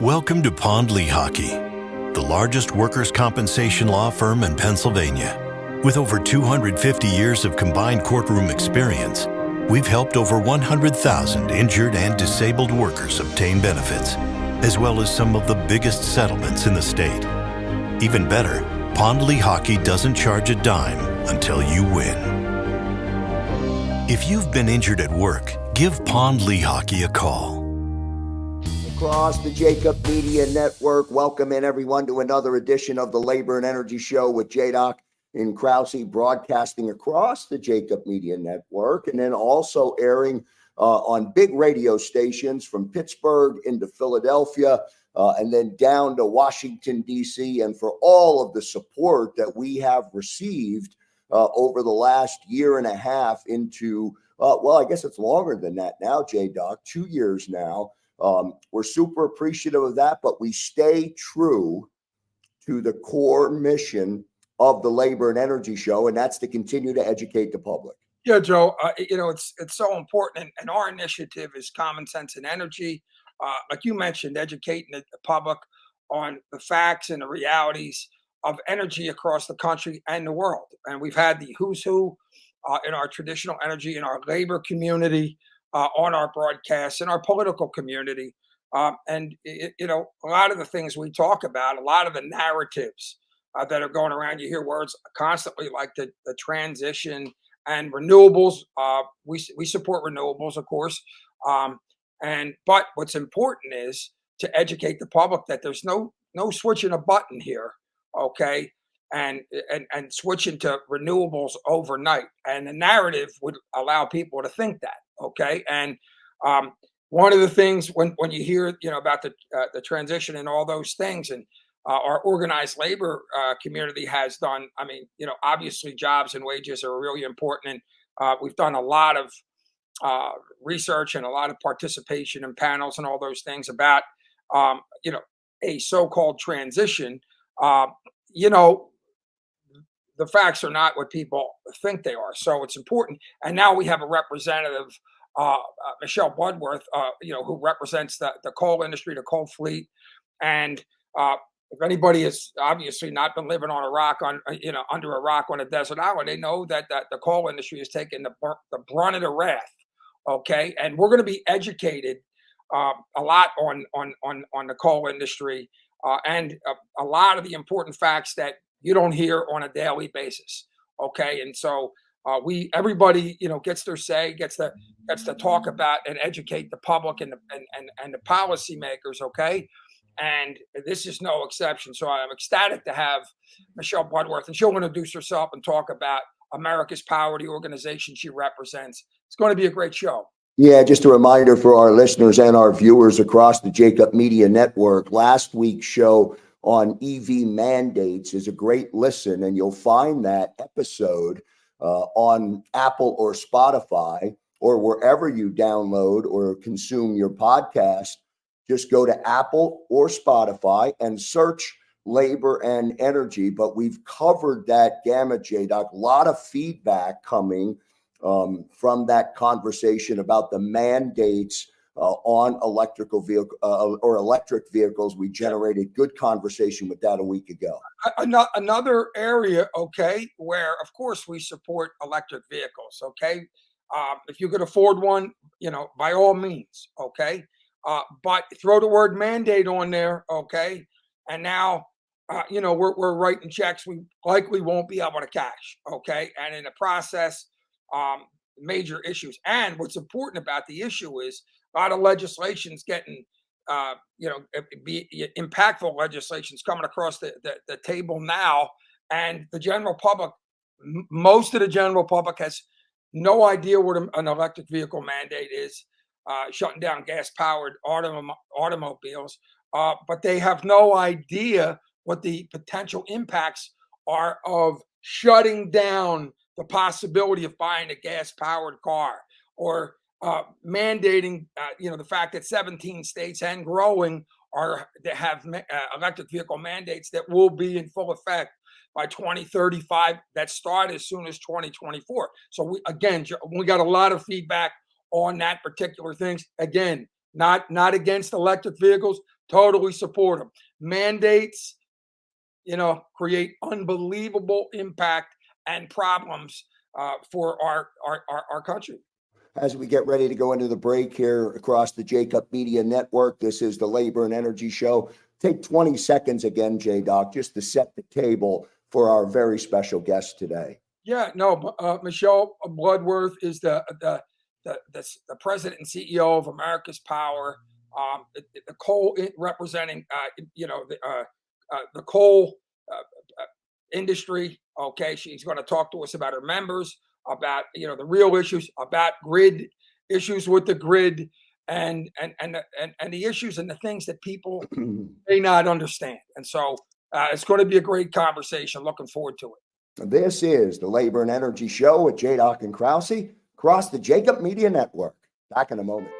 Welcome to Pond Lehocky, the largest workers' compensation law firm in Pennsylvania. With over 250 years of combined courtroom experience, we've helped over 100,000 injured and disabled workers obtain benefits, as well as some of the biggest settlements in the state. Even better, Pond Lehocky doesn't charge a dime until you win. If you've been injured at work, give Pond Lehocky a call. Across the JDoc Media Network, welcome in everyone to another edition of the Labor and Energy Show with JDoc in Krausey, broadcasting across the JDoc Media Network and then also airing on big radio stations from Pittsburgh into Philadelphia and then down to Washington, D.C. And for all of the support that we have received over the last year and a half into, well, I guess it's longer than that now, JDoc, 2 years now. We're super appreciative of that, but we stay true to the core mission of the Labor and Energy Show, and that's to continue to educate the public. Yeah, Joe, it's so important, and our initiative is Common Sense and Energy. Like you mentioned, educating the public on the facts and the realities of energy across the country and the world. And we've had the who's who in our traditional energy, in our labor community, on our broadcasts, in our political community. And a lot of the things we talk about, a lot of the narratives that are going around, you hear words constantly like the transition and renewables. We support renewables, of course. But what's important is to educate the public that there's no switching a button here, okay? And switching to renewables overnight. And the narrative would allow people to think that. Okay, and one of the things when you hear about the transition and all those things, and our organized labor community has done. I mean, obviously jobs and wages are really important, and we've done a lot of research and a lot of participation in panels and all those things about a so-called transition. The facts are not what people think they are. So it's important. And now we have a representative, Michelle Bloodworth, who represents the coal industry, the coal fleet. And if anybody has obviously not been living on a rock under a rock on a desert island, they know that the coal industry is taking the brunt of the wrath. Okay. And we're going to be educated a lot on the coal industry and a lot of the important facts that you don't hear on a daily basis. Okay. And so everybody, gets their say, gets to talk about and educate the public and the policymakers. Okay. And this is no exception. So I'm ecstatic to have Michelle Bloodworth, and she'll introduce herself and talk about America's Power, the organization she represents. It's going to be a great show. Yeah, just a reminder for our listeners and our viewers across the JDoc Media Network, last week's show on EV mandates is a great listen, and you'll find that episode on Apple or Spotify or wherever you download or consume your podcast. Just go to Apple or Spotify and search Labor and Energy. But we've covered that gamut, JDoc. A lot of feedback coming from that conversation about the mandates on electrical vehicle or electric vehicles. We generated good conversation with that a week ago. Another area, okay, where of course we support electric vehicles. Okay, if you could afford one, by all means, okay. But throw the word mandate on there, okay, and now we're writing checks we likely won't be able to cash, okay, and in the process, major issues. And what's important about the issue is a lot of legislation's getting, impactful legislation's coming across the table now. And the general public, most of the general public has no idea what an electric vehicle mandate is, shutting down gas-powered automobiles. But they have no idea what the potential impacts are of shutting down the possibility of buying a gas-powered car, or mandating, the fact that 17 states and growing have electric vehicle mandates that will be in full effect by 2035, that start as soon as 2024. So we got a lot of feedback on that particular things. Again, not against electric vehicles, Totally support them. Mandates, create unbelievable impact and problems for our country. As we get ready to go into the break here across the Jacob Media Network, this is the Labor and Energy Show. Take 20 seconds again, JDoc, just to set the table for our very special guest today. Yeah, no, Michelle Bloodworth is the president and CEO of America's Power. The coal representing, the coal industry. Okay, she's going to talk to us about her members, about the real issues, about grid issues with the grid, and the issues and the things that people may not understand. And so it's going to be a great conversation. Looking forward to it. This is the Labor and Energy Show with JDoc and Krausey across the Jacob Media Network. Back in a moment.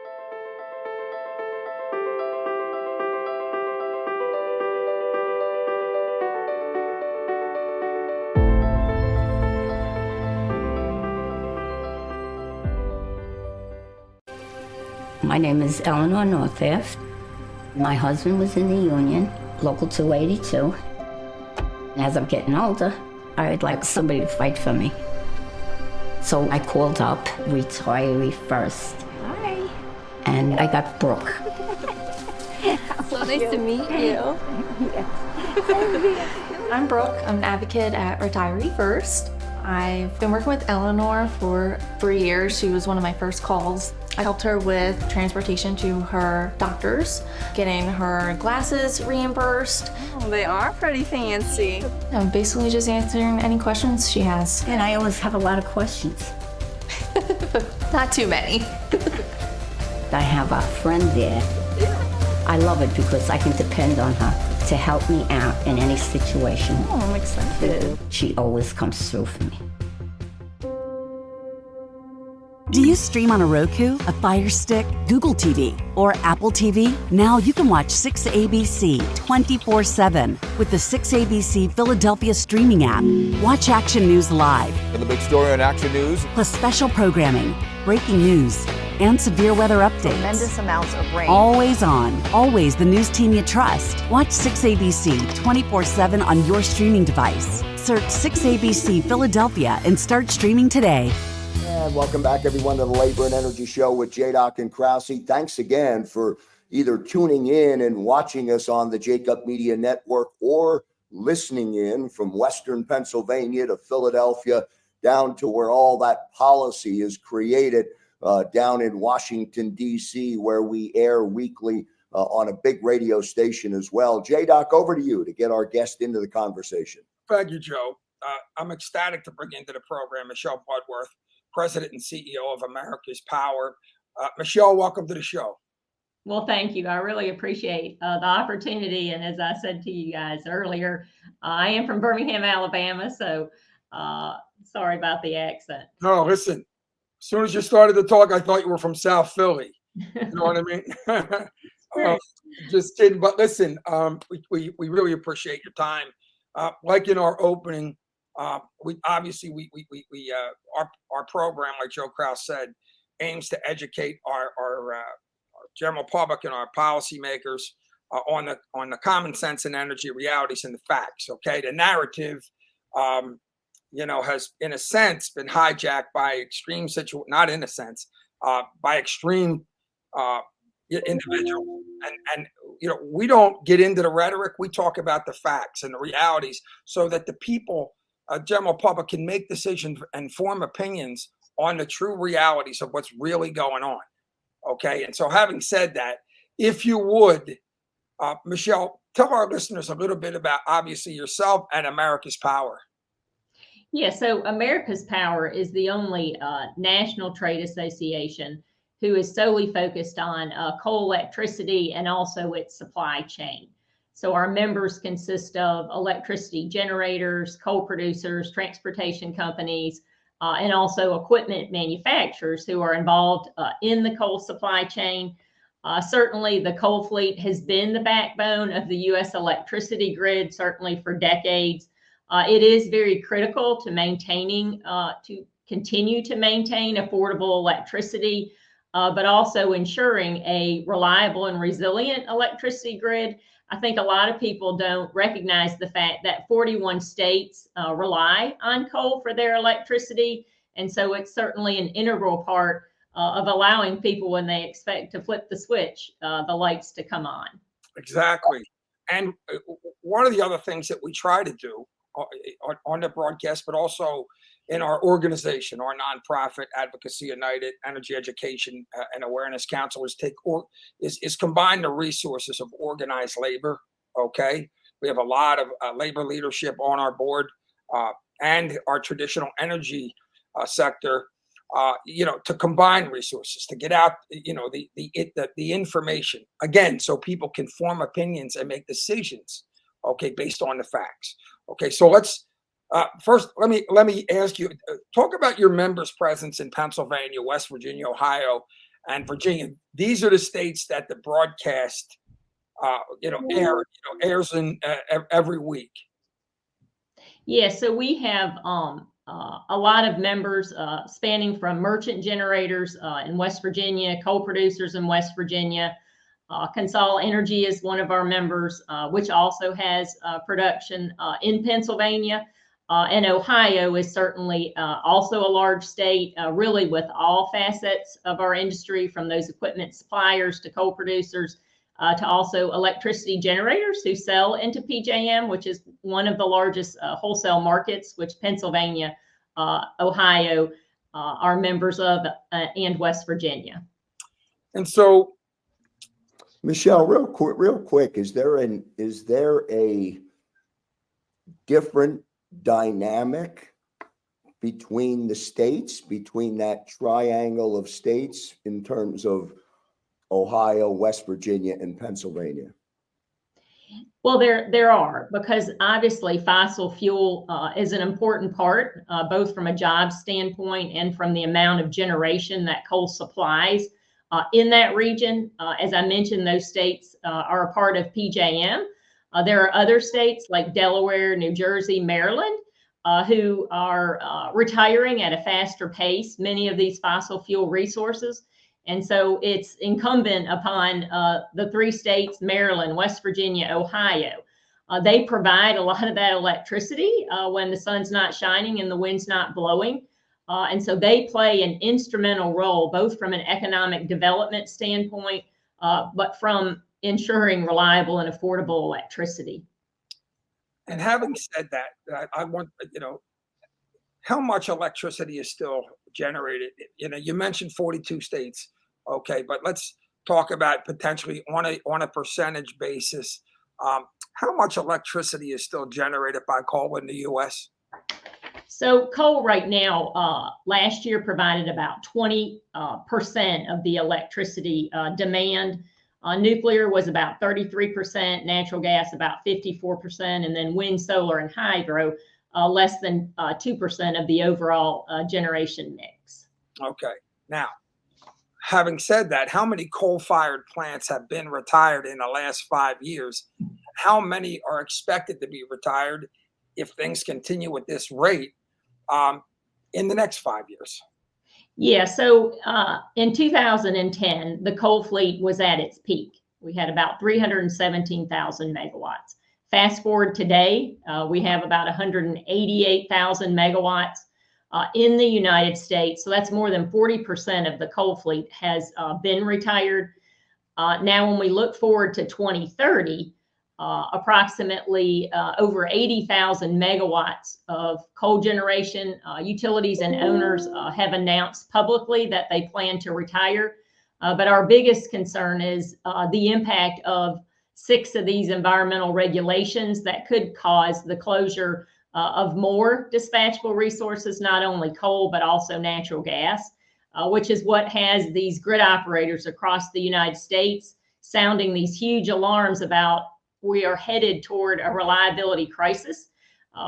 My name is Eleanor Northaft. My husband was in the union, Local 282. And as I'm getting older, I'd like somebody to fight for me. So I called up Retiree First. Hi. And I got Brooke. So nice to meet you. I'm Brooke. I'm an advocate at Retiree First. I've been working with Eleanor for 3 years. She was one of my first calls. I helped her with transportation to her doctors, getting her glasses reimbursed. Oh, they are pretty fancy. I'm basically just answering any questions she has. And I always have a lot of questions. Not too many. I have a friend there. I love it because I can depend on her to help me out in any situation. Oh, I'm excited. She always comes through for me. Do you stream on a Roku, a Fire Stick, Google TV, or Apple TV? Now you can watch 6ABC 24/7 with the 6ABC Philadelphia streaming app. Watch Action News live. And the big story on Action News. Plus special programming, breaking news, and severe weather updates. Tremendous amounts of rain. Always on, always the news team you trust. Watch 6ABC 24/7 on your streaming device. Search 6ABC Philadelphia and start streaming today. And welcome back, everyone, to the Labor and Energy Show with JDoc and Krausey. Thanks again for either tuning in and watching us on the Jacob Media Network or listening in from Western Pennsylvania to Philadelphia down to where all that policy is created down in Washington, D.C., where we air weekly on a big radio station as well. JDoc, over to you to get our guest into the conversation. Thank you, Joe. I'm ecstatic to bring into the program Michelle Bloodworth, President and CEO of America's Power. Michelle, welcome to the show. Well, thank you. I really appreciate the opportunity. And as I said to you guys earlier, I am from Birmingham, Alabama. So sorry about the accent. No, listen, as soon as you started to talk, I thought you were from South Philly. You know what I mean? Just kidding. But listen, we really appreciate your time. Like in our opening, we obviously our program, like Joe Kraus said, aims to educate our general public and our policymakers on the common sense and energy realities and the facts. Okay, the narrative, has in a sense been hijacked by extreme not in a sense, by extreme individuals, and we don't get into the rhetoric. We talk about the facts and the realities, so that the people, general public, can make decisions and form opinions on the true realities of what's really going on. Okay. And so having said that, if you would, Michelle, tell our listeners a little bit about obviously yourself and America's Power. Yeah. So America's Power is the only national trade association who is solely focused on coal, electricity, and also its supply chain. So our members consist of electricity generators, coal producers, transportation companies, and also equipment manufacturers who are involved in the coal supply chain. Certainly, the coal fleet has been the backbone of the U.S. electricity grid, certainly for decades. It is very critical to continue to maintain affordable electricity but also ensuring a reliable and resilient electricity grid. I think a lot of people don't recognize the fact that 41 states rely on coal for their electricity. And so it's certainly an integral part of allowing people, when they expect to flip the switch, the lights to come on. Exactly. And one of the other things that we try to do on the broadcast, but also in our organization, our nonprofit Advocacy United Energy Education and Awareness Council, is combine the resources of organized labor. Okay, we have a lot of labor leadership on our board, and our traditional energy sector. To combine resources, to get out, the information again, so people can form opinions and make decisions, okay, based on the facts. Okay, so let's first let me ask you, talk about your members' presence in Pennsylvania, West Virginia, Ohio, and Virginia. These are the states that the broadcast, airs in every week. Yeah, so we have a lot of members spanning from merchant generators in West Virginia, coal producers in West Virginia. Consol Energy is one of our members, which also has production in Pennsylvania. And Ohio is certainly also a large state, really with all facets of our industry, from those equipment suppliers to coal producers, to also electricity generators who sell into PJM, which is one of the largest wholesale markets, which Pennsylvania, Ohio are members of, and West Virginia. And so, Michelle, real quick, is there a different dynamic between the states, between that triangle of states, in terms of Ohio, West Virginia, and Pennsylvania? Well, there are, because obviously fossil fuel is an important part, both from a job standpoint and from the amount of generation that coal supplies in that region. As I mentioned, those states are a part of PJM. There are other states like Delaware, New Jersey, Maryland, who are retiring at a faster pace many of these fossil fuel resources. And so it's incumbent upon the three states, Maryland, West Virginia, Ohio. They provide a lot of that electricity when the sun's not shining and the wind's not blowing. And so they play an instrumental role, both from an economic development standpoint, but from ensuring reliable and affordable electricity. And having said that, I want, how much electricity is still generated? You mentioned 42 states, okay, but let's talk about potentially on a percentage basis. How much electricity is still generated by coal in the U.S.? So coal right now, last year provided about 20% of the electricity demand. Nuclear was about 33%, natural gas about 54%, and then wind, solar, and hydro less than 2% of the overall generation mix. Okay. Now, having said that, how many coal-fired plants have been retired in the last 5 years? How many are expected to be retired if things continue at this rate in the next 5 years? Yeah, so in 2010, the coal fleet was at its peak. We had about 317,000 megawatts. Fast forward today, we have about 188,000 megawatts in the United States. So that's more than 40% of the coal fleet has been retired. Now, when we look forward to 2030, approximately over 80,000 megawatts of coal generation. Utilities and owners have announced publicly that they plan to retire. But our biggest concern is the impact of 6 of these environmental regulations that could cause the closure of more dispatchable resources, not only coal, but also natural gas, which is what has these grid operators across the United States sounding these huge alarms about we are headed toward a reliability crisis.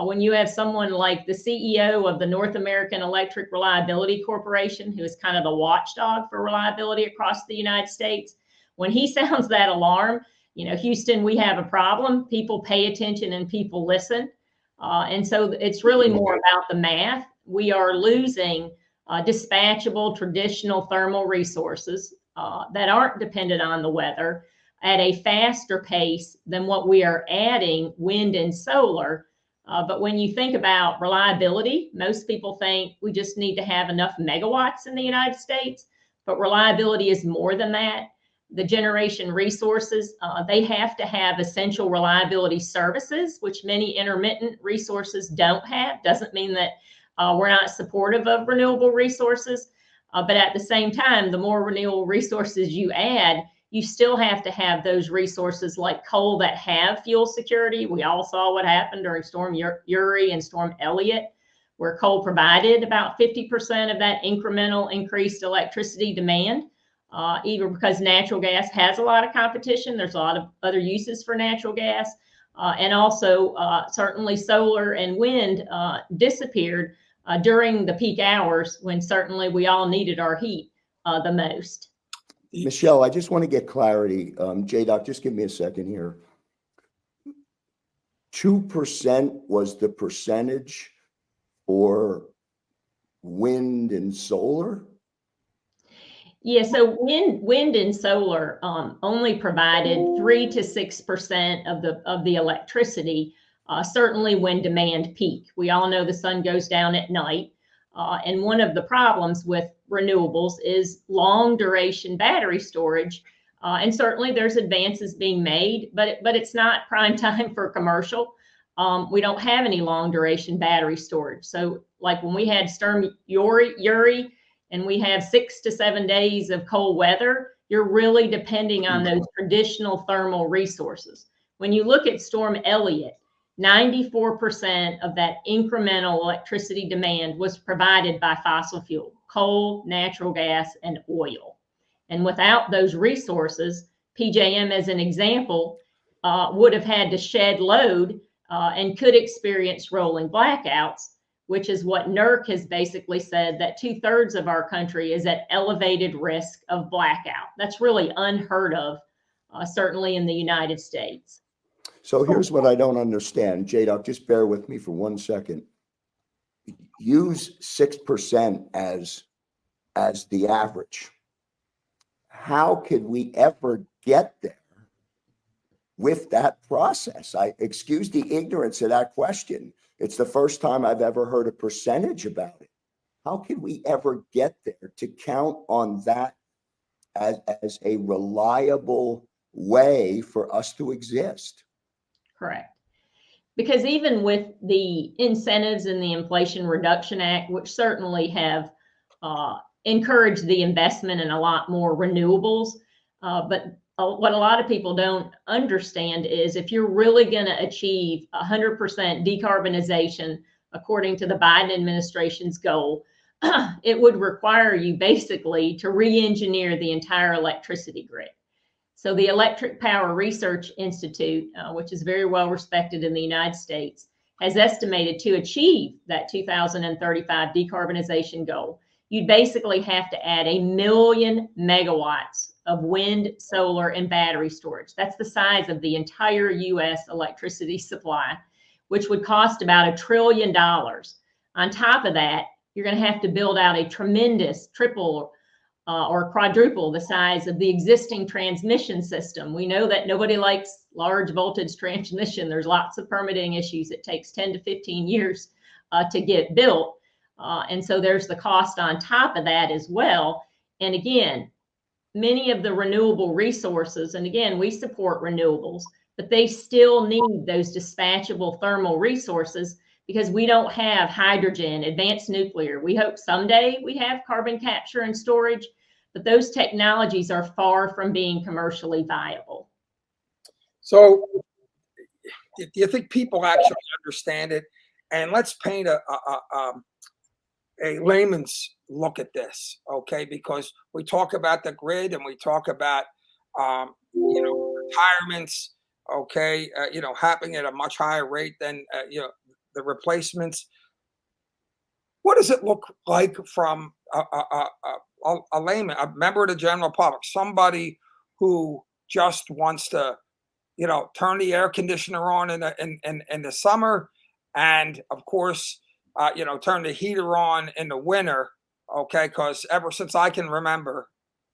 When you have someone like the CEO of the North American Electric Reliability Corporation, who is kind of the watchdog for reliability across the United States, when he sounds that alarm, Houston, we have a problem. People pay attention and people listen. And so it's really more about the math. We are losing dispatchable traditional thermal resources that aren't dependent on the weather at a faster pace than what we are adding wind and solar. But when you think about reliability, most people think we just need to have enough megawatts in the United States, but reliability is more than that. The generation resources, they have to have essential reliability services, which many intermittent resources don't have. Doesn't mean that we're not supportive of renewable resources, but at the same time, the more renewable resources you add, you still have to have those resources like coal that have fuel security. We all saw what happened during Storm Uri and Storm Elliott, where coal provided about 50% of that incremental increased electricity demand, even because natural gas has a lot of competition. There's a lot of other uses for natural gas. And also, certainly solar and wind disappeared during the peak hours when certainly we all needed our heat the most. Michelle, I just want to get clarity. JDoc, just give me a second here. 2% was the percentage for wind and solar? Yeah, so wind and solar only provided 3 to 6% of the electricity, certainly when demand peak. We all know the sun goes down at night. And one of the problems with renewables is long duration battery storage. And certainly there's advances being made, but it's not prime time for commercial. We don't have any long duration battery storage. So like when we had Storm Uri and we have 6 to 7 days of cold weather, you're really depending on those traditional thermal resources. When you look at Storm Elliott, 94% of that incremental electricity demand was provided by fossil fuel, coal, natural gas, and oil. And without those resources, PJM, as an example, would have had to shed load and could experience rolling blackouts, which is what NERC has basically said, that 2/3 of our country is at elevated risk of blackout. That's really unheard of, certainly in the United States. So here's what I don't understand. JDoc, just bear with me for 1 second. Use 6% as the average. How could we ever get there with that process? Excuse the ignorance of that question. It's the first time I've ever heard a percentage about it. How can we ever get there to count on that as a reliable way for us to exist? Correct. Because even with the incentives in the Inflation Reduction Act, which certainly have encouraged the investment in a lot more renewables, but what a lot of people don't understand is if you're really going to achieve 100% decarbonization, according to the Biden administration's goal, it would require you basically to re-engineer the entire electricity grid. So the Electric Power Research Institute, which is very well respected in the United States, has estimated to achieve that 2035 decarbonization goal, you'd basically have to add 1 million megawatts of wind, solar, and battery storage. That's the size of the entire U.S. electricity supply, which would cost about $1 trillion. On top of that, you're going to have to build out a tremendous triple or quadruple the size of the existing transmission system. We know that nobody likes large voltage transmission. There's lots of permitting issues. It takes 10 to 15 years to get built. And so there's the cost on top of that as well. And again, many of the renewable resources, and again, we support renewables, but they still need those dispatchable thermal resources because we don't have hydrogen, advanced nuclear. We hope someday we have carbon capture and storage, but those technologies are far from being commercially viable. So do you think people actually understand it? And let's paint a layman's look at this, okay? Because we talk about the grid and we talk about, retirements, okay, happening at a much higher rate than, the replacements. What does it look like from a layman, a member of the general public, somebody who just wants to, turn the air conditioner on in the summer, and of course, turn the heater on in the winter, Okay, because ever since I can remember,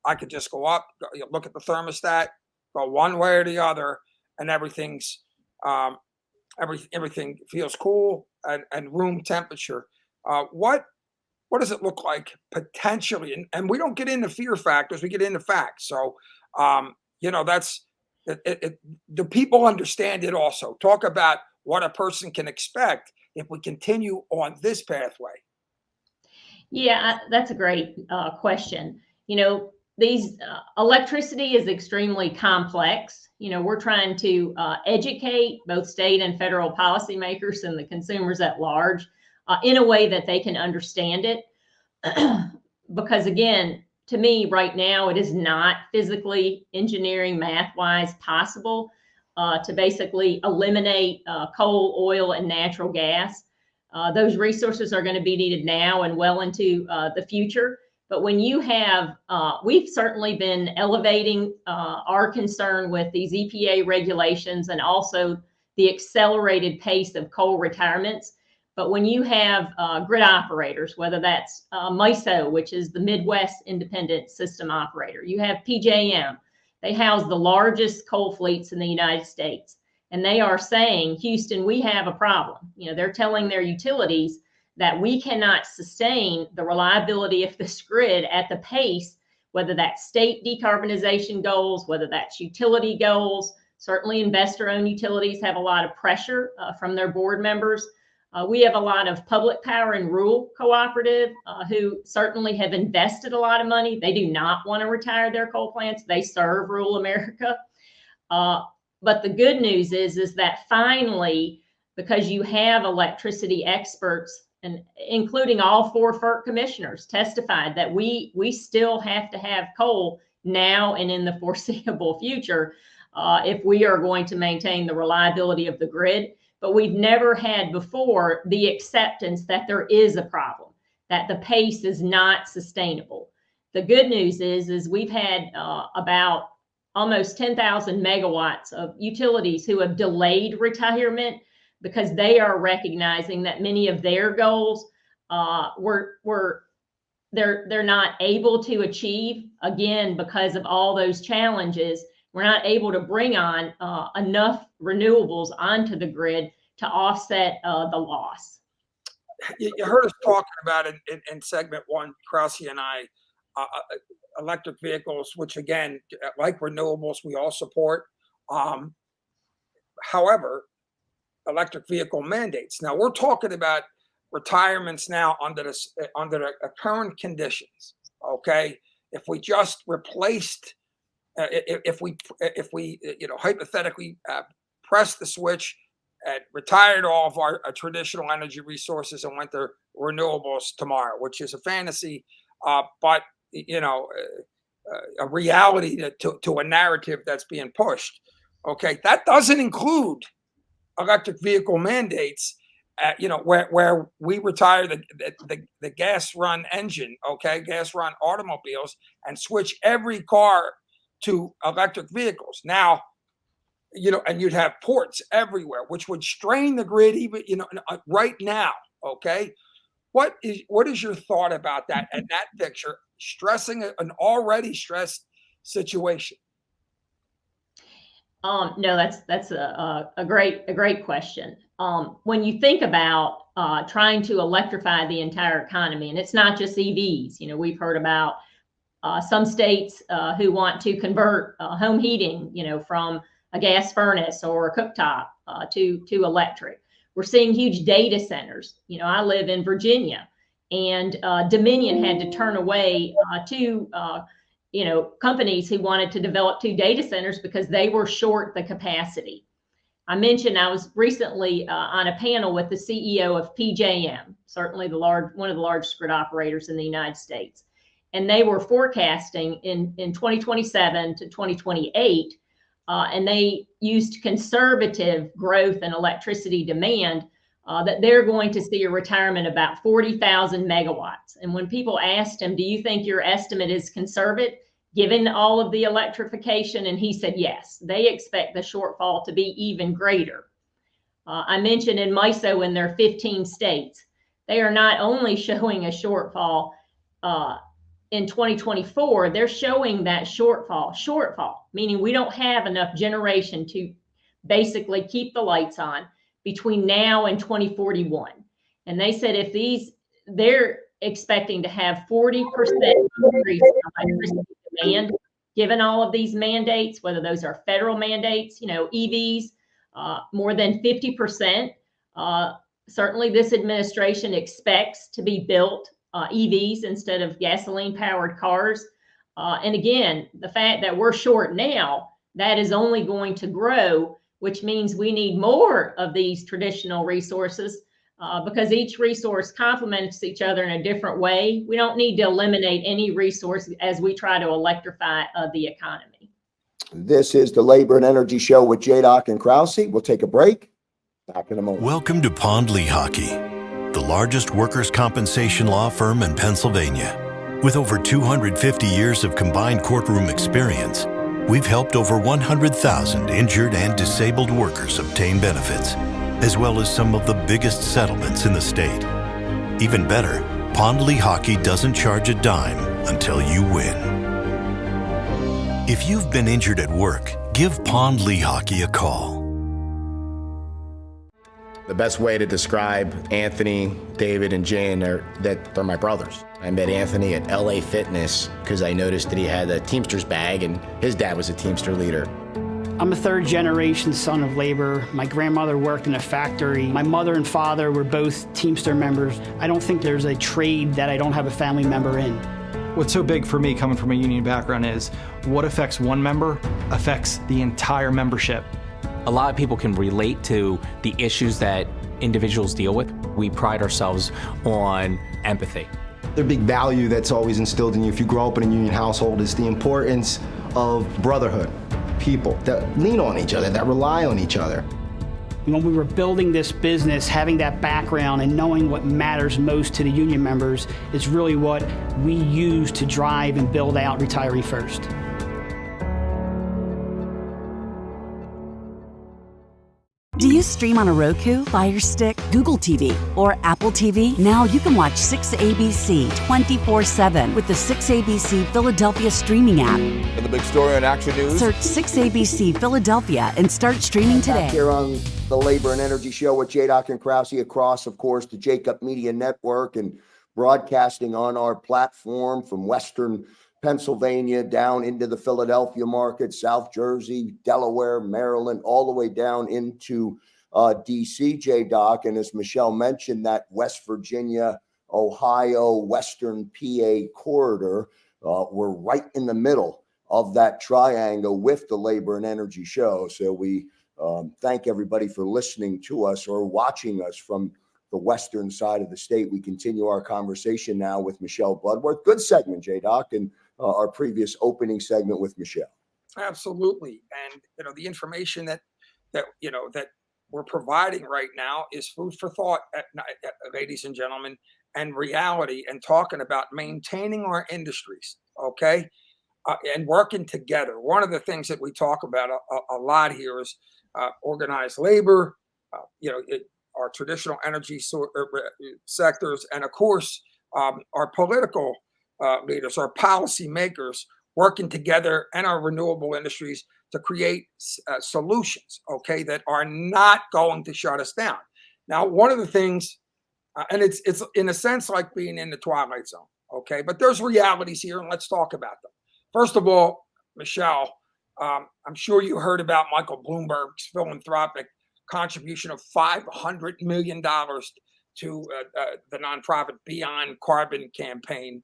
I could just go up, look at the thermostat, go one way or the other, and everything's everything feels cool and room temperature. What does it look like potentially? And we don't get into fear factors; we get into facts. So, that's the people understand it. Also, talk about what a person can expect if we continue on this pathway. Yeah, that's a great question. These electricity is extremely complex. We're trying to educate both state and federal policymakers and the consumers at large in a way that they can understand it. Because again, to me right now, it is not physically engineering math-wise possible to basically eliminate coal, oil, and natural gas. Those resources are going to be needed now and well into the future. But when you have, we've certainly been elevating our concern with these EPA regulations and also the accelerated pace of coal retirements. But when you have grid operators, whether that's MISO, which is the Midwest Independent System Operator, you have PJM, they house the largest coal fleets in the United States. And they are saying, Houston, we have a problem. They're telling their utilities that we cannot sustain the reliability of this grid at the pace, whether that's state decarbonization goals, whether that's utility goals. Certainly investor-owned utilities have a lot of pressure from their board members. We have a lot of public power and rural cooperative who certainly have invested a lot of money. They do not want to retire their coal plants. They serve rural America. But the good news is that finally, because you have electricity experts, and including all 4 FERC commissioners testified that we still have to have coal now and in the foreseeable future if we are going to maintain the reliability of the grid. But we've never had before the acceptance that there is a problem, that the pace is not sustainable. The good news is we've had about almost 10,000 megawatts of utilities who have delayed retirement because they are recognizing that many of their goals they're not able to achieve, again, because of all those challenges. We're not able to bring on enough renewables onto the grid to offset the loss. You heard us talking about it in segment 1, Krausey and I, electric vehicles, which again, like renewables, we all support. However, electric vehicle mandates. Now we're talking about retirements now under the current conditions. Okay, if we just replaced, if we hypothetically pressed the switch and retired all of our traditional energy resources and went to renewables tomorrow, which is a fantasy, but a reality to a narrative that's being pushed. Okay, that doesn't include electric vehicle mandates, where we retire the gas run engine, okay, gas run automobiles, and switch every car to electric vehicles. Now, and you'd have ports everywhere, which would strain the grid even, right now. Okay, what is your thought about that and that picture, stressing an already stressed situation? No, that's a great question. When you think about trying to electrify the entire economy, and it's not just EVs. We've heard about some states who want to convert home heating, from a gas furnace or a cooktop to electric. We're seeing huge data centers. I live in Virginia, and Dominion had to turn away two companies who wanted to develop 2 data centers because they were short the capacity. I mentioned I was recently on a panel with the CEO of PJM, certainly one of the largest grid operators in the United States. And they were forecasting in 2027 to 2028, and they used conservative growth in electricity demand, that they're going to see a retirement of about 40,000 megawatts. And when people asked him, do you think your estimate is conservative, given all of the electrification? And he said, yes, they expect the shortfall to be even greater. I mentioned in MISO in their 15 states, they are not only showing a shortfall, in 2024, they're showing that shortfall, meaning we don't have enough generation to basically keep the lights on between now and 2041. And they said they're expecting to have 40% increase in electricity demand, given all of these mandates, whether those are federal mandates, EVs, more than 50%. Certainly this administration expects to be built EVs instead of gasoline powered cars. And again, the fact that we're short now, that is only going to grow, which means we need more of these traditional resources because each resource complements each other in a different way. We don't need to eliminate any resource as we try to electrify the economy. This is the Labor and Energy Show with JDoc and Krausey. We'll take a break. Back in a moment. Welcome to Pond Lehocky, the largest workers' compensation law firm in Pennsylvania. With over 250 years of combined courtroom experience, we've helped over 100,000 injured and disabled workers obtain benefits, as well as some of the biggest settlements in the state. Even better, Pond Lehocky doesn't charge a dime until you win. If you've been injured at work, give Pond Lehocky a call. The best way to describe Anthony, David, and Jen are that they're my brothers. I met Anthony at LA Fitness because I noticed that he had a Teamster's bag and his dad was a Teamster leader. I'm a third generation son of labor. My grandmother worked in a factory. My mother and father were both Teamster members. I don't think there's a trade that I don't have a family member in. What's so big for me coming from a union background is what affects one member affects the entire membership. A lot of people can relate to the issues that individuals deal with. We pride ourselves on empathy. The big value that's always instilled in you if you grow up in a union household is the importance of brotherhood. People that lean on each other, that rely on each other. When we were building this business, having that background and knowing what matters most to the union members is really what we use to drive and build out Retiree First. Do you stream on a Roku, Fire Stick, Google TV, or Apple TV? Now you can watch 6ABC 24/7 with the 6ABC Philadelphia streaming app. And the big story on Action News. Search 6ABC Philadelphia and start streaming today. Back here on the Labor and Energy Show with JDoc and Krausey across, of course, the Jacob Media Network and broadcasting on our platform from Western Pennsylvania down into the Philadelphia market, South Jersey, Delaware, Maryland, all the way down into DC, JDoc. And as Michelle mentioned, that West Virginia, Ohio, Western PA corridor, we're right in the middle of that triangle with the Labor and Energy Show. So we thank everybody for listening to us or watching us from the western side of the state. We continue our conversation now with Michelle Bloodworth. Good segment, JDoc, and our previous opening segment with Michelle. Absolutely. And, the information that we're providing right now is food for thought, ladies and gentlemen, and reality, and talking about maintaining our industries, okay, and working together. One of the things that we talk about a lot here is organized labor, our traditional energy sectors, and of course, our political leaders, our policy makers working together, and our renewable industries to create solutions, okay, that are not going to shut us down. Now, one of the things, and it's in a sense like being in the twilight zone, okay, but there's realities here, and let's talk about them. First of all, Michelle, I'm sure you heard about Michael Bloomberg's philanthropic contribution of $500 million to the nonprofit Beyond Carbon campaign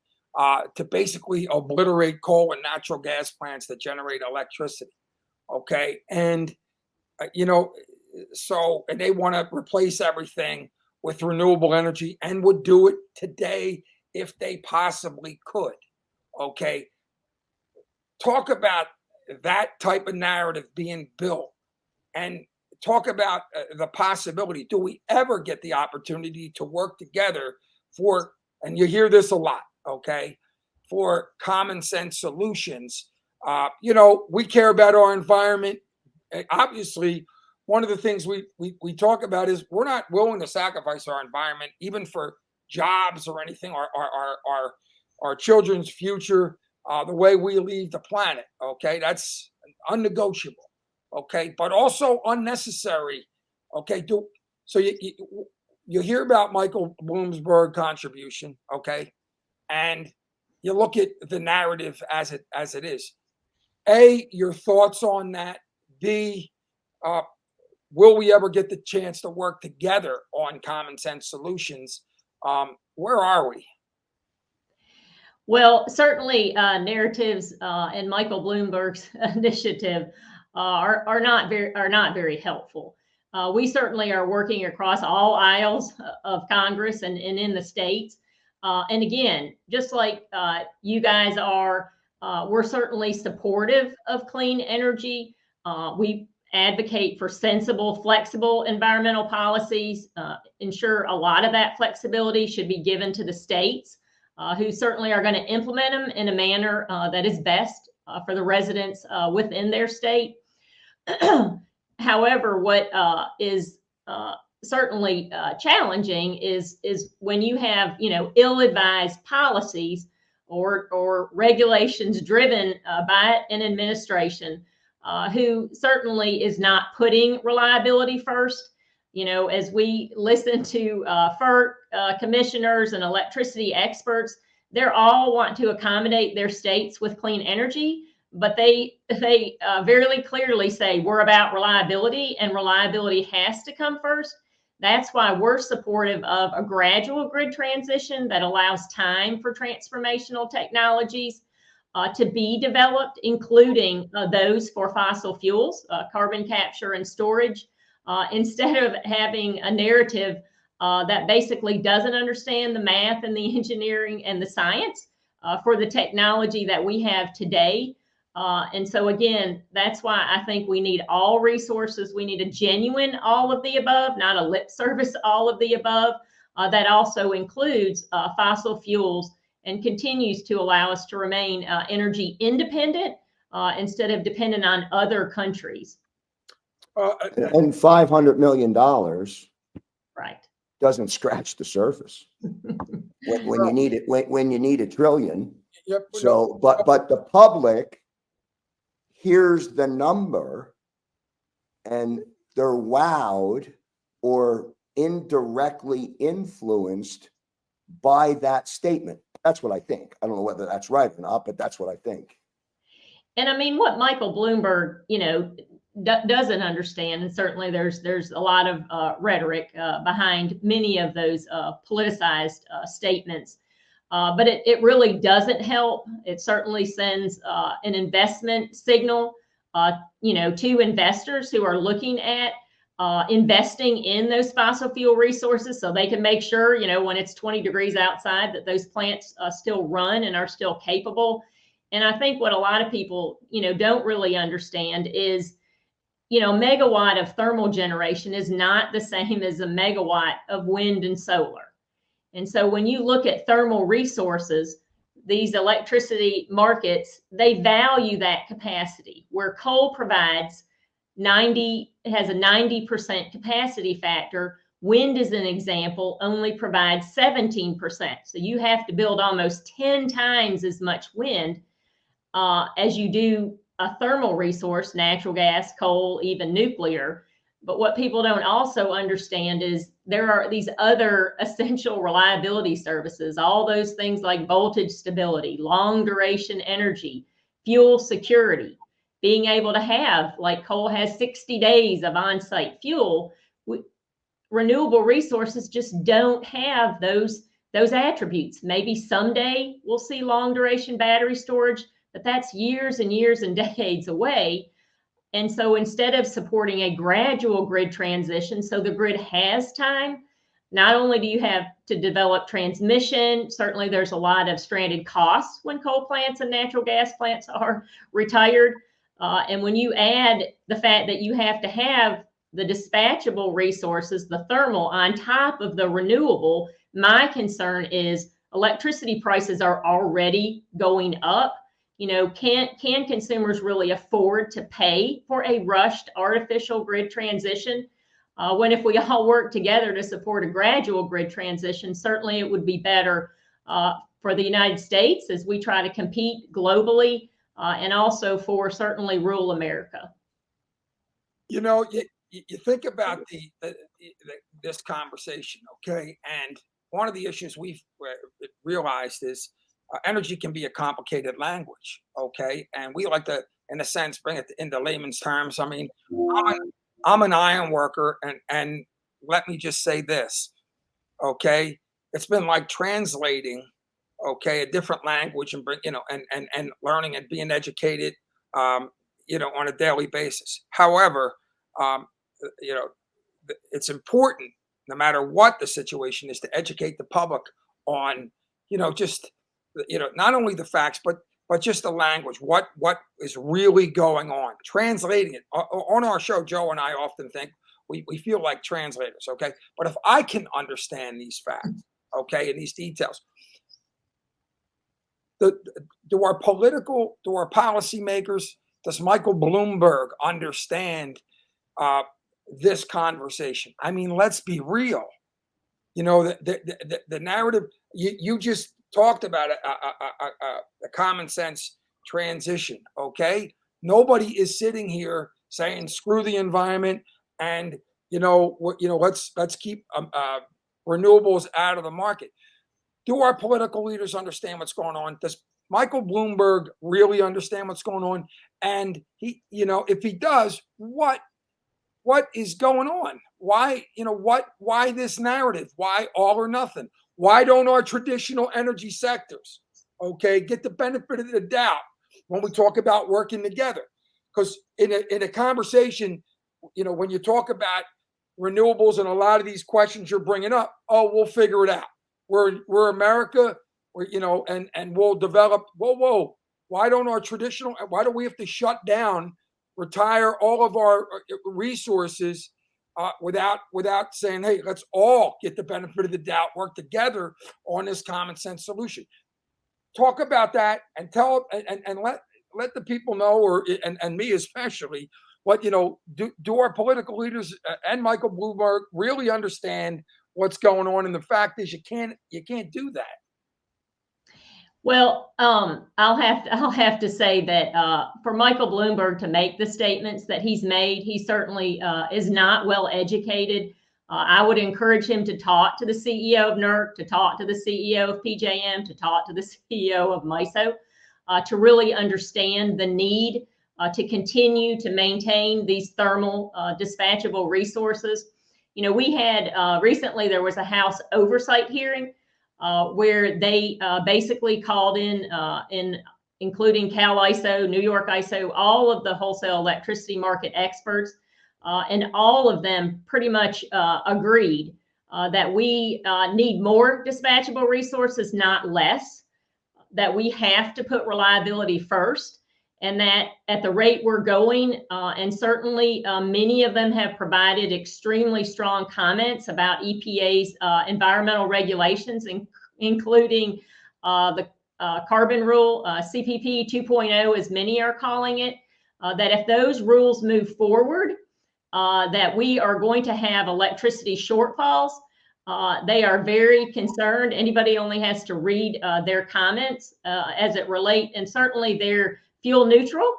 to basically obliterate coal and natural gas plants that generate electricity. Okay. And, and they want to replace everything with renewable energy and would do it today if they possibly could. Okay. Talk about that type of narrative being built and talk about the possibility. Do we ever get the opportunity to work together for, and you hear this a lot, okay, for common sense solutions? We care about our environment. Obviously, one of the things we talk about is we're not willing to sacrifice our environment, even for jobs or anything, our our children's future, the way we leave the planet. Okay, that's unnegotiable. Okay, but also unnecessary. Okay, so you hear about Michael Bloomberg contribution. Okay, and you look at the narrative as it is. A, your thoughts on that. B, will we ever get the chance to work together on common sense solutions? Where are we? Well, certainly narratives and Michael Bloomberg's initiative are not very helpful. We certainly are working across all aisles of Congress and in the states. And again, just like you guys are, we're certainly supportive of clean energy. We advocate for sensible, flexible environmental policies, ensure a lot of that flexibility should be given to the states, who certainly are going to implement them in a manner that is best for the residents within their state. However, what is certainly challenging is when you have, ill-advised policies or regulations driven by an administration who certainly is not putting reliability first. As we listen to FERC commissioners and electricity experts, they're all want to accommodate their states with clean energy, but they very clearly say we're about reliability, and reliability has to come first. That's why we're supportive of a gradual grid transition that allows time for transformational technologies to be developed, including those for fossil fuels, carbon capture and storage, instead of having a narrative that basically doesn't understand the math and the engineering and the science for the technology that we have today. And so again, that's why I think we need all resources. We need a genuine all of the above, not a lip service all of the above, that also includes fossil fuels and continues to allow us to remain energy independent instead of dependent on other countries. And $500 million right doesn't scratch the surface when you need it, when you need $1 trillion. Yep. So, but the public hears the number and they're wowed or indirectly influenced by that statement. That's what I think. I don't know whether that's right or not, but that's what I think. And I mean, what Michael Bloomberg, doesn't understand, and certainly there's a lot of rhetoric behind many of those politicized statements, but it really doesn't help. It certainly sends an investment signal, to investors who are looking at investing in those fossil fuel resources, so they can make sure, when it's 20 degrees outside, that those plants still run and are still capable. And I think what a lot of people, don't really understand is, megawatt of thermal generation is not the same as a megawatt of wind and solar. And so when you look at thermal resources, these electricity markets, they value that capacity, where coal provides has a 90% capacity factor. Wind, as an example, only provides 17%. So you have to build almost 10 times as much wind as you do a thermal resource, natural gas, coal, even nuclear. But what people don't also understand is there are these other essential reliability services, all those things like voltage stability, long duration energy, fuel security, being able to have, like coal has 60 days of on-site fuel. Renewable resources just don't have those attributes. Maybe someday we'll see long duration battery storage, but that's years and years and decades away. And so instead of supporting a gradual grid transition, so the grid has time, not only do you have to develop transmission, certainly there's a lot of stranded costs when coal plants and natural gas plants are retired. And when you add the fact that you have to have the dispatchable resources, the thermal, on top of the renewable, my concern is electricity prices are already going up. Can consumers really afford to pay for a rushed artificial grid transition? When if we all work together to support a gradual grid transition, certainly it would be better for the United States as we try to compete globally, and also for certainly rural America. You know, you think about this conversation, okay? And one of the issues we've realized is energy can be a complicated language, okay? And we like to, in a sense, bring it into layman's terms. I mean, I'm an iron worker, and let me just say this, okay? It's been like translating, okay, a different language and bring, and learning and being educated, on a daily basis. However, um, it's important, no matter what the situation is, to educate the public on, just, not only the facts, but just the language, what is really going on, translating it. On our show, Joe and I often think we feel like translators, okay? But if I can understand these facts, okay, and these details, do our policymakers, does Michael Bloomberg understand this conversation? I mean, let's be real. The narrative, you just talked about a common sense transition, okay? Nobody is sitting here saying screw the environment and let's keep renewables out of the market. Do our political leaders understand what's going on? Does Michael Bloomberg really understand what's going on? And he, if he does, what is going on? Why, why this narrative? Why all or nothing? Why don't our traditional energy sectors, okay, get the benefit of the doubt when we talk about working together? Because in a conversation, when you talk about renewables and a lot of these questions you're bringing up, oh, we'll figure it out. We're America, and we'll develop. Whoa! Why don't we have to shut down, retire all of our resources without saying, hey, let's all get the benefit of the doubt, work together on this common sense solution? Talk about that and let the people know, and me especially, what do our political leaders and Michael Bloomberg really understand what's going on? And the fact is, you can't do that. Well, I'll have to say that for Michael Bloomberg to make the statements that he's made, he certainly is not well educated. I would encourage him to talk to the CEO of NERC, to talk to the CEO of PJM, to talk to the CEO of MISO, to really understand the need to continue to maintain these thermal dispatchable resources. We had recently, there was a House oversight hearing where they basically called in including Cal ISO, New York ISO, all of the wholesale electricity market experts, and all of them pretty much agreed that we need more dispatchable resources, not less, that we have to put reliability first, and that at the rate we're going, and certainly many of them have provided extremely strong comments about EPA's environmental regulations, including the carbon rule, CPP 2.0, as many are calling it, that if those rules move forward, that we are going to have electricity shortfalls. They are very concerned. Anybody only has to read their comments as it relate, and certainly they're fuel neutral,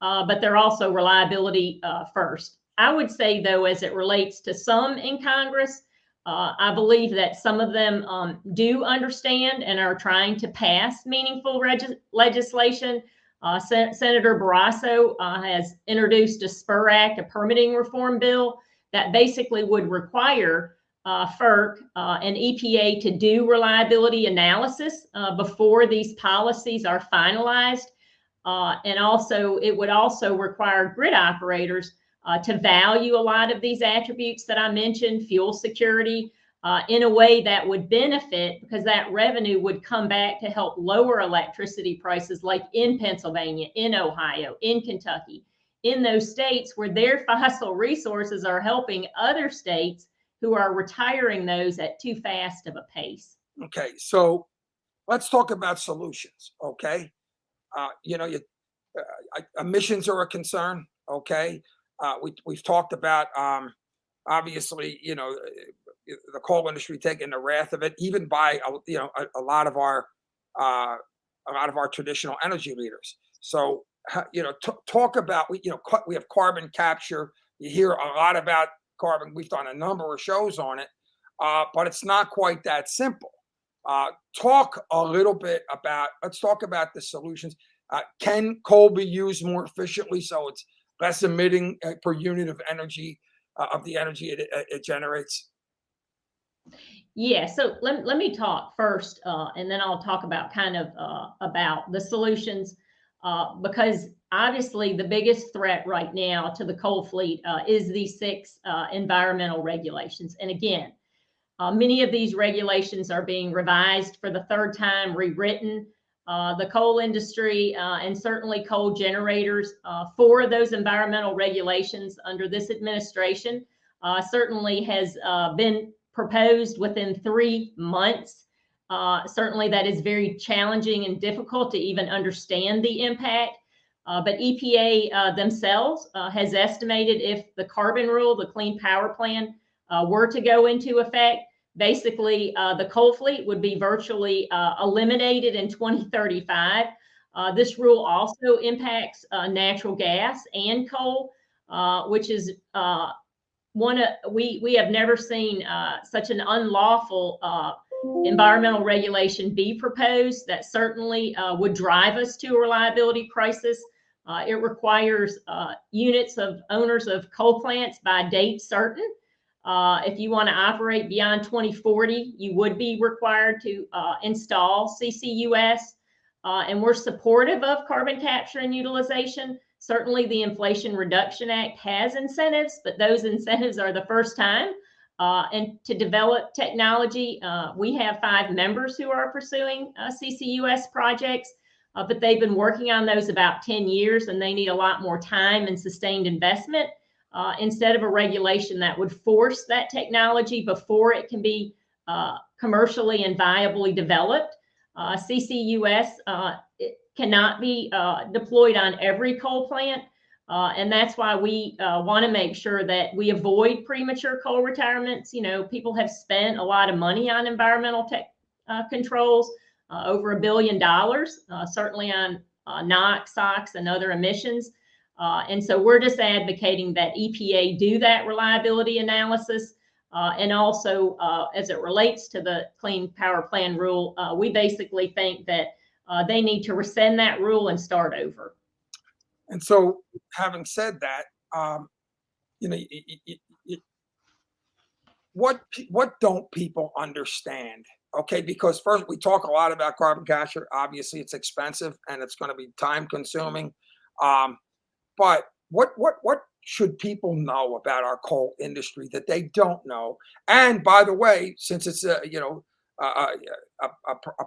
but they're also reliability first. I would say, though, as it relates to some in Congress, I believe that some of them do understand and are trying to pass meaningful legislation. Senator Barrasso has introduced a SPUR Act, a permitting reform bill that basically would require FERC and EPA to do reliability analysis before these policies are finalized. And also, it would also require grid operators to value a lot of these attributes that I mentioned, fuel security, in a way that would benefit, because that revenue would come back to help lower electricity prices, like in Pennsylvania, in Ohio, in Kentucky, in those states where their fossil resources are helping other states who are retiring those at too fast of a pace. Okay, so let's talk about solutions, okay? Emissions are a concern, okay? We've talked about, obviously, the coal industry taking the wrath of it, even by, a lot of our a lot of our traditional energy leaders. So, talk about, we have carbon capture. You hear a lot about carbon. We've done a number of shows on it, but it's not quite that simple. Talk a little bit about, let's talk about the solutions. Can coal be used more efficiently so it's less emitting per unit of energy, of the energy it generates? Yeah, so let me talk first, and then I'll talk about about the solutions, because obviously the biggest threat right now to the coal fleet is these 6 environmental regulations. And again, many of these regulations are being revised for the 3rd time, rewritten. The coal industry and certainly coal generators, 4 of those environmental regulations under this administration certainly has been proposed within 3 months. Certainly that is very challenging and difficult to even understand the impact. But EPA themselves has estimated if the carbon rule, the Clean Power Plan, were to go into effect, basically the coal fleet would be virtually eliminated in 2035. This rule also impacts natural gas and coal, which is we have never seen such an unlawful environmental regulation be proposed. That certainly would drive us to a reliability crisis. It requires units of owners of coal plants by date certain. If you want to operate beyond 2040, you would be required to install CCUS. And we're supportive of carbon capture and utilization. Certainly the Inflation Reduction Act has incentives, but those incentives are the first time. And to develop technology, we have 5 members who are pursuing CCUS projects, but they've been working on those about 10 years, and they need a lot more time and sustained investment instead of a regulation that would force that technology before it can be commercially and viably developed. CCUS it cannot be deployed on every coal plant. And that's why we want to make sure that we avoid premature coal retirements. People have spent a lot of money on environmental controls, over $1 billion, certainly on NOx, SOx, and other emissions. And so we're just advocating that EPA do that reliability analysis. And also, as it relates to the Clean Power Plan rule, we basically think that they need to rescind that rule and start over. And so, having said that, what don't people understand? Okay, because first we talk a lot about carbon capture. Obviously, it's expensive and it's going to be time consuming. But what should people know about our coal industry that they don't know? And by the way, since it's a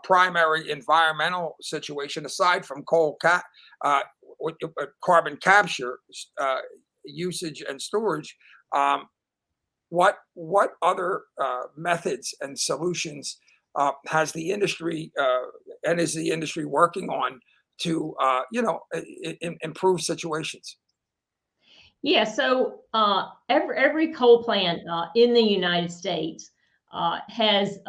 primary environmental situation aside from carbon capture usage and storage, what other methods and solutions has the industry and is the industry working on to improve situations? Yeah, so every coal plant in the United States has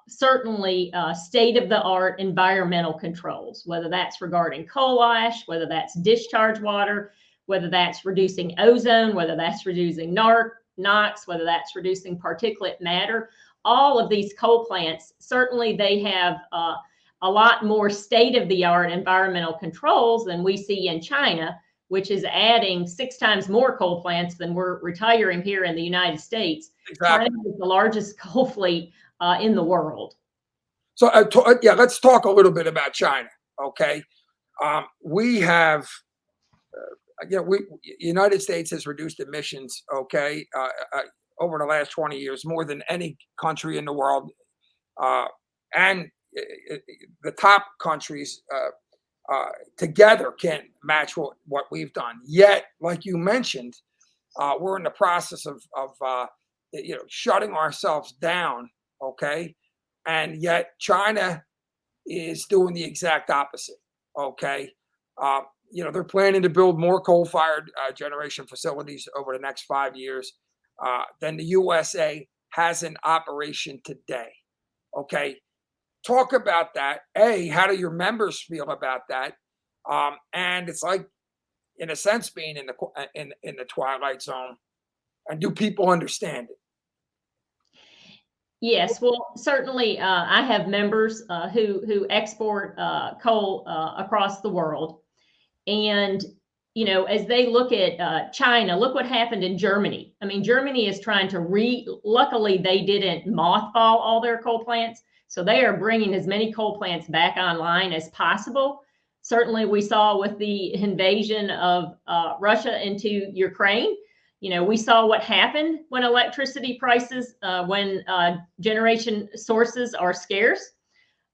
certainly state-of-the-art environmental controls, whether that's regarding coal ash, whether that's discharge water, whether that's reducing ozone, whether that's reducing NOx, whether that's reducing particulate matter. All of these coal plants, certainly they have a lot more state-of-the-art environmental controls than we see in China, which is adding 6 times more coal plants than we're retiring here in the United States. Exactly. China is the largest coal fleet in the world. So let's talk a little bit about China. Okay, we have, United States has reduced emissions. Okay, over the last 20 years, more than any country in the world, and the top countries together can't match what we've done. Yet, like you mentioned, we're in the process of shutting ourselves down. Okay, and yet China is doing the exact opposite. Okay, they're planning to build more coal-fired generation facilities over the next 5 years than the USA has in operation today. Okay, talk about that. A, how do your members feel about that? And it's like, in a sense, being in the twilight zone. And do people understand it? Yes, well, certainly, I have members who export coal across the world, and as they look at China, look what happened in Germany. I mean, Germany is trying to luckily, they didn't mothball all their coal plants. So they are bringing as many coal plants back online as possible. Certainly, we saw with the invasion of Russia into Ukraine, we saw what happened when electricity prices, when generation sources are scarce.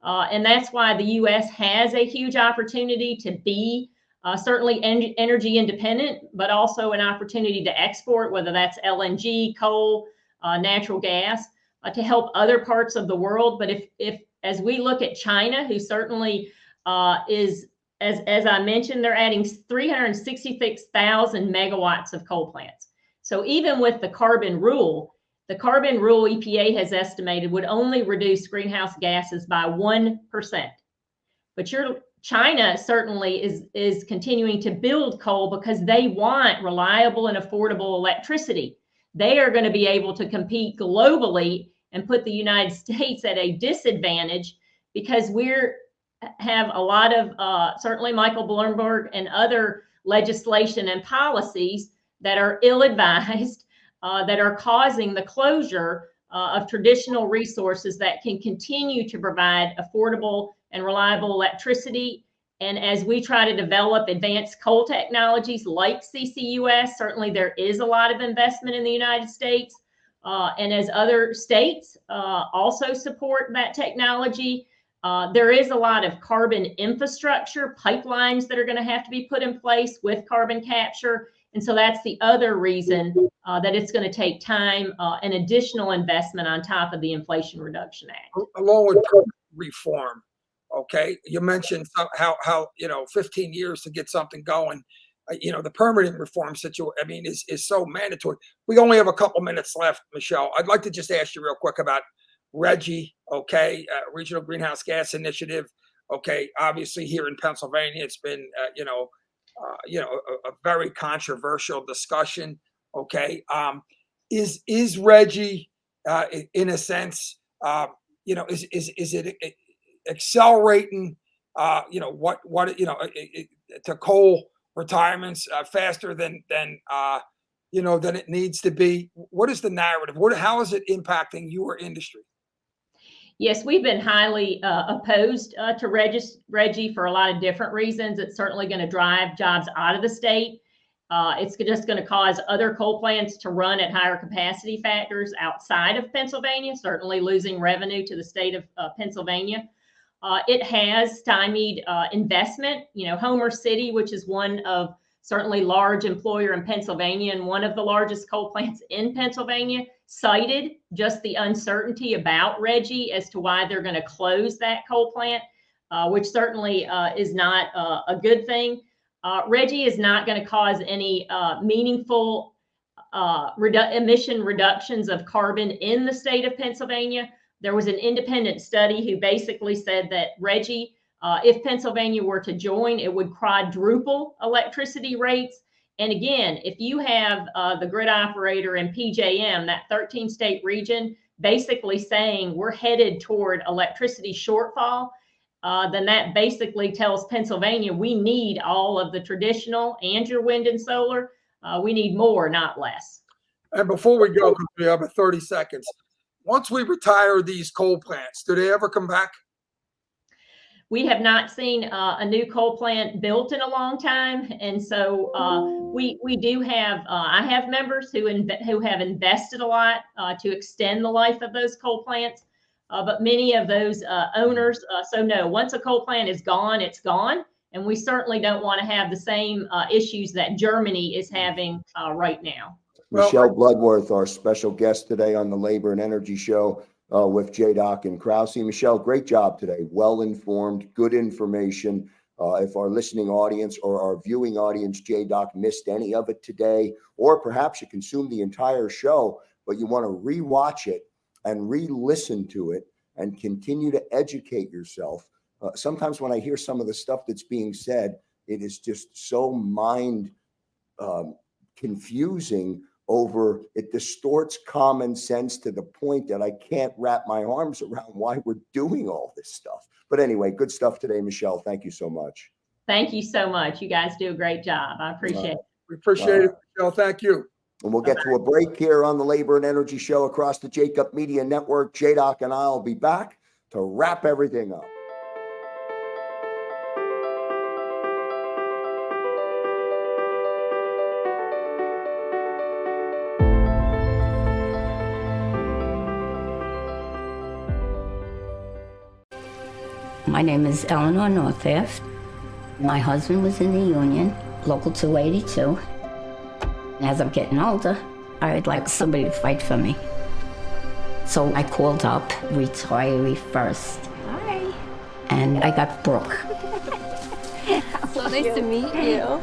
And that's why the U.S. has a huge opportunity to be certainly energy independent, but also an opportunity to export, whether that's LNG, coal, natural gas, to help other parts of the world. But if as we look at China, who certainly is, as I mentioned, they're adding 366,000 megawatts of coal plants. So even with the carbon rule EPA has estimated would only reduce greenhouse gases by 1%. But China certainly is continuing to build coal because they want reliable and affordable electricity. They are going to be able to compete globally and put the United States at a disadvantage because we have a lot of, certainly Michael Bloomberg and other legislation and policies that are ill-advised, that are causing the closure of traditional resources that can continue to provide affordable and reliable electricity. And as we try to develop advanced coal technologies like CCUS, certainly there is a lot of investment in the United States. And as other states also support that technology, there is a lot of carbon infrastructure, pipelines that are going to have to be put in place with carbon capture. And so that's the other reason that it's going to take time and additional investment on top of the Inflation Reduction Act. Along with reform, okay? You mentioned how 15 years to get something going. The permitting reform situation, I mean, is so mandatory. We only have a couple minutes left, Michelle. I'd like to just ask you real quick about RGGI, okay? Regional Greenhouse Gas Initiative, okay? Obviously, here in Pennsylvania, it's been, a very controversial discussion. Okay, is RGGI in a sense, is it accelerating, to coal retirements faster than it needs to be? What is the narrative? How is it impacting your industry? Yes, we've been highly opposed to RGGI for a lot of different reasons. It's certainly going to drive jobs out of the state. It's just going to cause other coal plants to run at higher capacity factors outside of Pennsylvania, certainly losing revenue to the state of Pennsylvania. It has stymied investment. Homer City, which is one of certainly large employer in Pennsylvania and one of the largest coal plants in Pennsylvania, cited just the uncertainty about RGGI as to why they're going to close that coal plant, which certainly is not a good thing. RGGI is not going to cause any meaningful emission reductions of carbon in the state of Pennsylvania. There was an independent study who basically said that RGGI, if Pennsylvania were to join, it would quadruple electricity rates. And again, if you have the grid operator in PJM, that 13-state region, basically saying we're headed toward electricity shortfall, then that basically tells Pennsylvania we need all of the traditional and your wind and solar. We need more, not less. And before we go, because we have 30 seconds, once we retire these coal plants, do they ever come back? We have not seen a new coal plant built in a long time. And so we do have, I have members who have invested a lot to extend the life of those coal plants. But many of those owners, so no, once a coal plant is gone, it's gone. And we certainly don't want to have the same issues that Germany is having right now. Michelle Bloodworth, our special guest today on the Labor and Energy Show with JDoc and Krausey. Michelle, great job today. Well-informed, good information. If our listening audience or our viewing audience, JDoc, missed any of it today, or perhaps you consumed the entire show, but you want to rewatch it and re-listen to it and continue to educate yourself. Sometimes when I hear some of the stuff that's being said, it is just so mind confusing over, it distorts common sense to the point that I can't wrap my arms around why we're doing all this stuff. But anyway, good stuff today, Michelle. Thank you so much. Thank you so much. You guys do a great job. I appreciate it. We appreciate it, Michelle. Thank you. And we'll get to a break here on the Labor and Energy Show across the JDoc Media Network. JDoc and I will be back to wrap everything up. My name is Eleanor Northaft. My husband was in the union, Local 282. And as I'm getting older, I would like somebody to fight for me. So I called up Retiree First. Hi. And I got Brooke. So nice to meet you.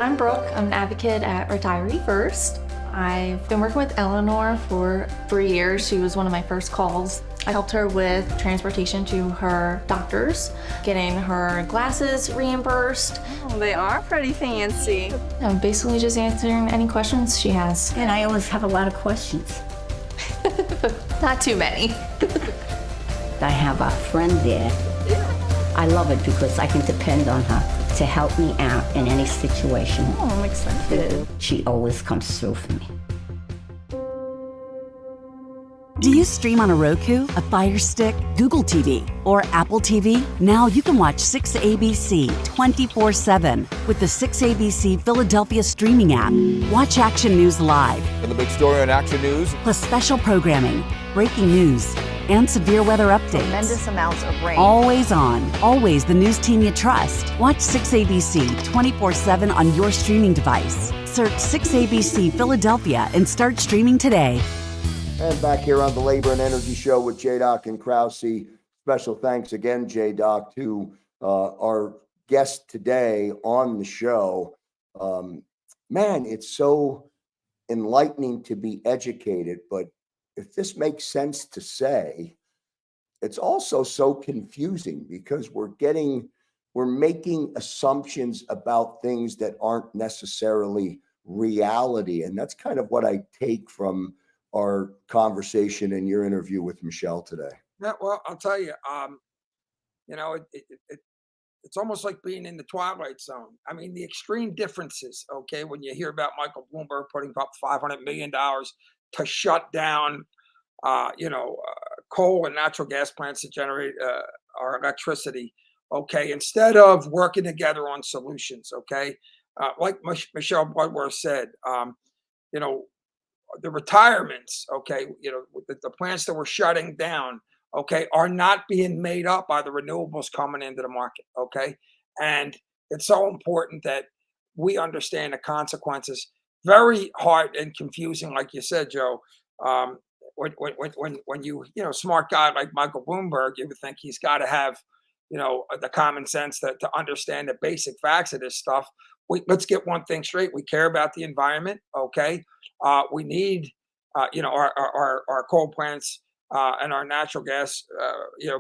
I'm Brooke. I'm an advocate at Retiree First. I've been working with Eleanor for 3 years. She was one of my first calls. I helped her with transportation to her doctors, getting her glasses reimbursed. Oh, they are pretty fancy. I'm basically just answering any questions she has. And I always have a lot of questions. Not too many. I have a friend there. I love it because I can depend on her to help me out in any situation. Oh, I'm excited. She always comes through for me. Do you stream on a Roku, a Fire Stick, Google TV, or Apple TV? Now you can watch 6ABC 24/7 with the 6ABC Philadelphia streaming app. Watch Action News live. And the big story on Action News. Plus special programming, breaking news, and severe weather updates. Tremendous amounts of rain. Always on, always the news team you trust. Watch 6ABC 24/7 on your streaming device. Search 6ABC Philadelphia and start streaming today. And back here on the Labor and Energy Show with JDoc and Krausey. Special thanks again, JDoc, to our guest today on the show. Man, it's so enlightening to be educated, but if this makes sense to say, it's also so confusing because we're making assumptions about things that aren't necessarily reality. And that's kind of what I take from our conversation and your interview with Michelle today. Yeah, well, I'll tell you, it's almost like being in the twilight zone. I mean, the extreme differences, okay, when you hear about Michael Bloomberg putting up $500 million to shut down, coal and natural gas plants to generate our electricity, okay, instead of working together on solutions, okay, like Michelle Bloodworth said, the retirements, okay, the plants that we're shutting down, okay, are not being made up by the renewables coming into the market, okay? And it's so important that we understand the consequences. Very hard and confusing, like you said, Joe. When you smart guy like Michael Bloomberg, you would think he's got to have, the common sense to understand the basic facts of this stuff. Let's get one thing straight. We care about the environment, okay? We need, our coal plants and our natural gas,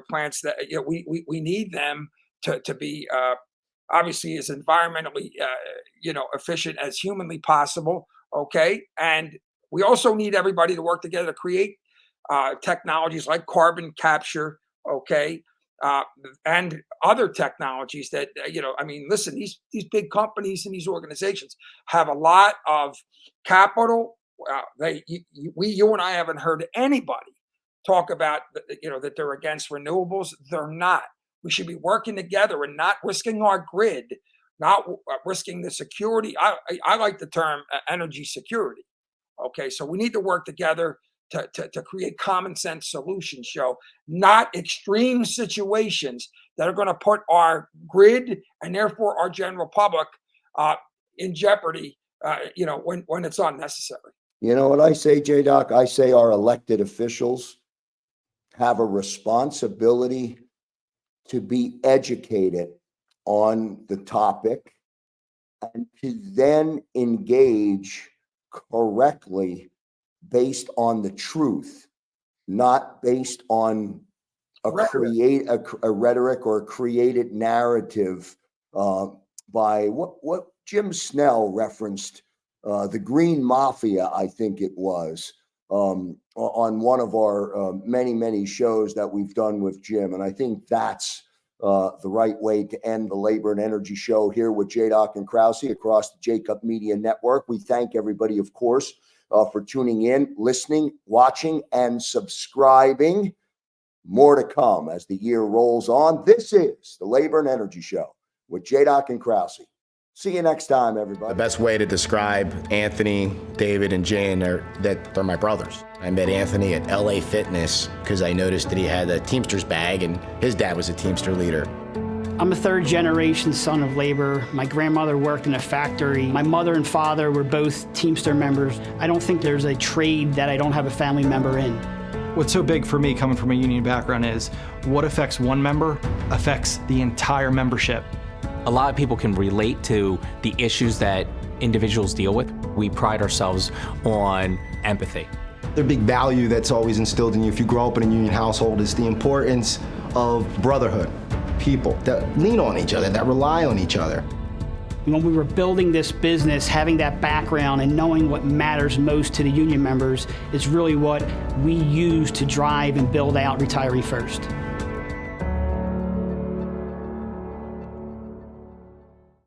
plants that we need them to be obviously as environmentally, efficient as humanly possible. Okay, and we also need everybody to work together to create technologies like carbon capture. Okay. And other technologies that, listen, these big companies and these organizations have a lot of capital. You and I haven't heard anybody talk about, that they're against renewables. They're not. We should be working together and not risking our grid, not risking the security. I like the term energy security. Okay, so we need to work together to create common sense solutions, Joe, not extreme situations that are going to put our grid and therefore our general public in jeopardy, when it's unnecessary. You know what I say, JDoc? I say our elected officials have a responsibility to be educated on the topic and to then engage correctly based on the truth not based on a rhetoric or a created narrative by what Jim Snell referenced, the Green Mafia, I think it was, on one of our many shows that we've done with Jim. And I think that's the right way to end the Labor and Energy Show here with JDoc and Krausey across the Jacob Media Network. We thank everybody, of course, for tuning in, listening, watching, and subscribing. More to come as the year rolls on. This is the Labor and Energy Show with JDoc and Krausey. See you next time, everybody. The best way to describe Anthony, David, and Jan are that they're my brothers. I met Anthony at LA Fitness because I noticed that he had a Teamster's bag and his dad was a Teamster leader. I'm a third-generation son of labor. My grandmother worked in a factory. My mother and father were both Teamster members. I don't think there's a trade that I don't have a family member in. What's so big for me coming from a union background is what affects one member affects the entire membership. A lot of people can relate to the issues that individuals deal with. We pride ourselves on empathy. The big value that's always instilled in you if you grow up in a union household is the importance of brotherhood. People that lean on each other, that rely on each other. When we were building this business, having that background and knowing what matters most to the union members is really what we use to drive and build out Retiree First.